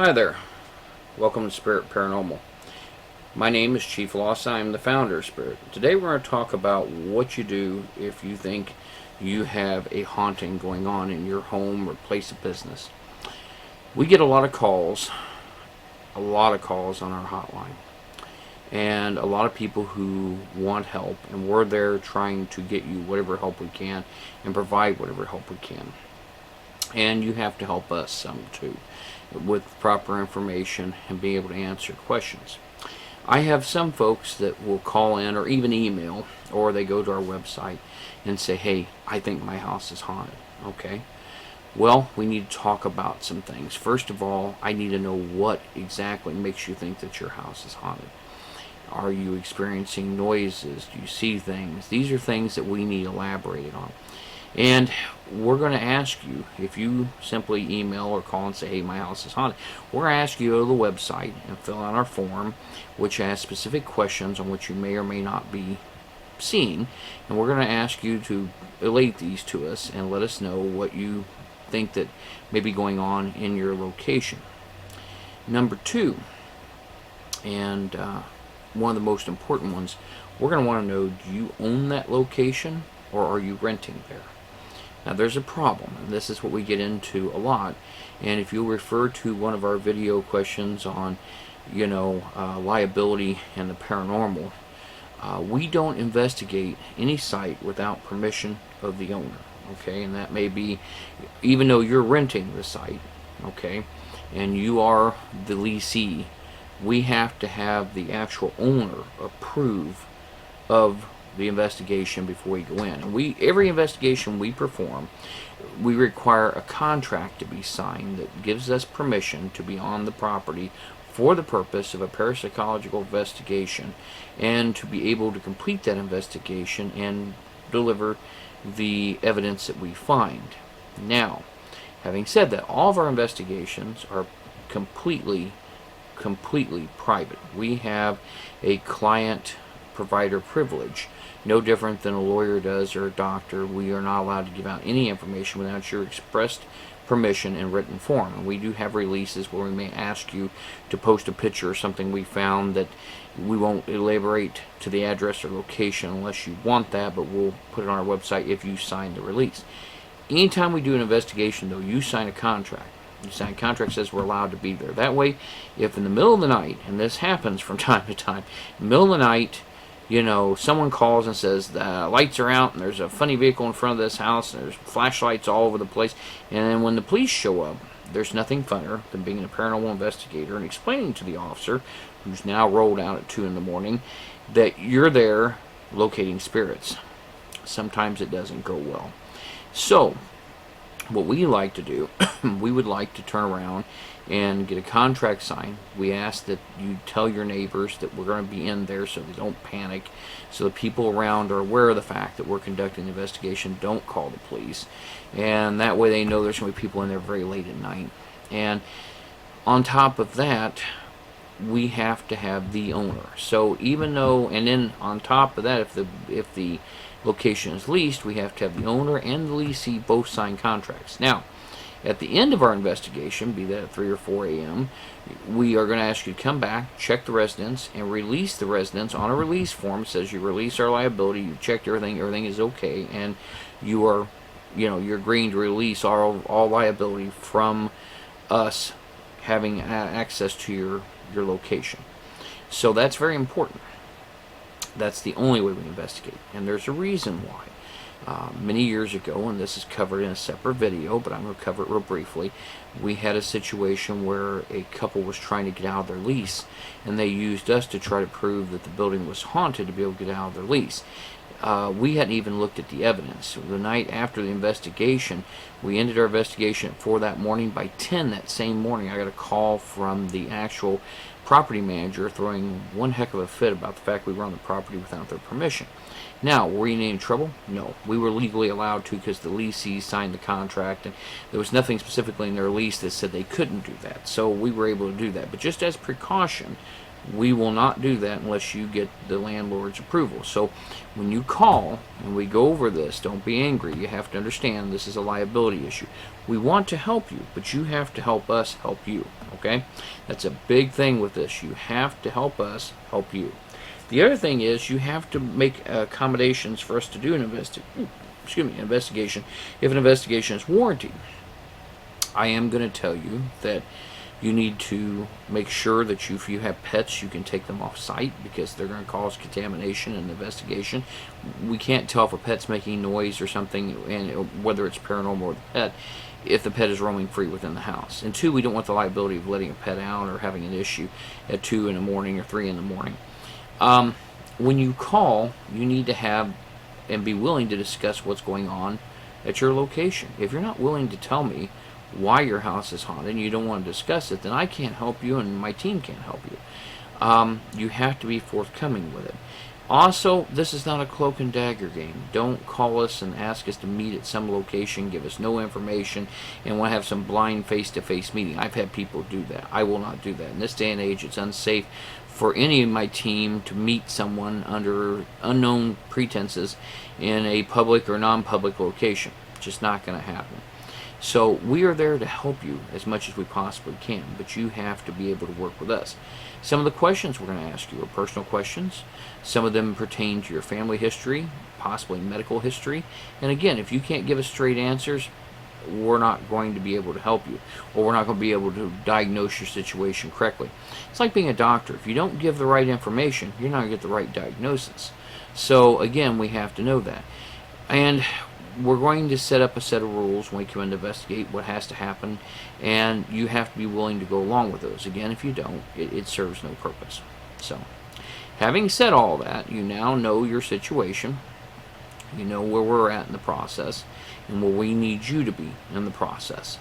Hi there. Welcome to Spirit Paranormal. My name is Chief Loss. I am the founder of Spirit. Today we're going to talk about what you do if you think you have a haunting going on in your home or place of business. We get a lot of calls on our hotline, and a lot of people who want help, and we're there trying to get you whatever help we can and provide whatever help we can. And you have to help us some too, with proper information and be able to answer questions. I have some folks that will call in or even email, or they go to our website and say, hey, I think my house is haunted. Okay, well, we need to talk about some things. First of all, I need to know what exactly makes you think that your house is haunted. Are you experiencing noises? Do you see things? These are things that we need elaborated on. And we're going to ask you, if you simply email or call and say, hey, my house is haunted, we're going to ask you to go to the website and fill out our form, which has specific questions on what you may or may not be seeing. And we're going to ask you to relate these to us and let us know what you think that may be going on in your location. Number two, and one of the most important ones, we're going to want to know, do you own that location or are you renting there? Now there's a problem, and this is what we get into a lot. And if you refer to one of our video questions on, liability and the paranormal, we don't investigate any site without permission of the owner. Okay, and that may be, even though you're renting the site, okay, and you are the lessee, we have to have the actual owner approve of the investigation before we go in. And every investigation we perform, we require a contract to be signed that gives us permission to be on the property for the purpose of a parapsychological investigation, and to be able to complete that investigation and deliver the evidence that we find. Now, having said that, all of our investigations are completely private. We have a client provider privilege, no different than a lawyer does or a doctor. We are not allowed to give out any information without your expressed permission in written form. And we do have releases where we may ask you to post a picture or something we found, that we won't elaborate to the address or location unless you want that, but we'll put it on our website if you sign the release. Anytime we do an investigation, though, you sign a contract. You sign a contract that says we're allowed to be there. That way, if in the middle of the night, and this happens from time to time, in the middle of the night, someone calls and says the lights are out and there's a funny vehicle in front of this house and there's flashlights all over the place, and then when the police show up, there's nothing funner than being a paranormal investigator and explaining to the officer, who's now rolled out at 2 in the morning, that you're there locating spirits. Sometimes it doesn't go well. So what we like to do, we would like to turn around and get a contract signed. We ask that you tell your neighbors that we're going to be in there so they don't panic, so the people around are aware of the fact that we're conducting the investigation. Don't call the police, and that way they know there's going to be people in there very late at night. And on top of that, we have to have the owner. So even though, and then on top of that, if the location is leased, we have to have the owner and the leasee both sign contracts. Now, at the end of our investigation, be that at 3 or 4 a.m., we are going to ask you to come back, check the residence, and release the residence on a release form. It says you release our liability, you've checked everything is okay, and you are, you're agreeing to release all liability from us having access to your location. So that's very important. That's the only way we investigate, and there's a reason why. Many years ago, and this is covered in a separate video, but I'm going to cover it real briefly, we had a situation where a couple was trying to get out of their lease, and they used us to try to prove that the building was haunted to be able to get out of their lease. We hadn't even looked at the evidence. The night after the investigation, we ended our investigation at 4 that morning. By 10 that same morning, I got a call from the actual property manager throwing one heck of a fit about the fact we were on the property without their permission. Now, were we in any trouble? No. We were legally allowed to because the leasee signed the contract, and there was nothing specifically in their lease that said they couldn't do that. So we were able to do that. But just as precaution, We will not do that unless you get the landlord's approval. So when you call and we go over this, don't be angry. You have to understand this is a liability issue. We want to help you, but you have to help us help you. Okay? That's a big thing with this. You have to help us help you. The other thing is you have to make accommodations for us to do an investigation if an investigation is warranted. I am going to tell you that you need to make sure that if you have pets, you can take them off site, because they're going to cause contamination in the investigation. We can't tell if a pet's making noise or something, and whether it's paranormal or the pet, if the pet is roaming free within the house. And two, we don't want the liability of letting a pet out or having an issue at 2 in the morning or 3 in the morning. When you call, you need to have and be willing to discuss what's going on at your location. If you're not willing to tell me why your house is haunted and you don't want to discuss it, then I can't help you and my team can't help you. You have to be forthcoming with it. Also, this is not a cloak and dagger game. Don't call us and ask us to meet at some location, give us no information, and want to have some blind face-to-face meeting. I've had people do that. I will not do that. In this day and age, it's unsafe for any of my team to meet someone under unknown pretenses in a public or non-public location. Just not going to happen. So we are there to help you as much as we possibly can, but you have to be able to work with us. Some of the questions we're going to ask you are personal questions. Some of them pertain to your family history, possibly medical history. And again, if you can't give us straight answers, we're not going to be able to help you, or we're not going to be able to diagnose your situation correctly. It's like being a doctor. If you don't give the right information, you're not going to get the right diagnosis. So again, we have to know that. And we're going to set up a set of rules when we come in to investigate what has to happen, and you have to be willing to go along with those. Again, if you don't, it serves no purpose. So, having said all that, you now know your situation, you know where we're at in the process, and where we need you to be in the process.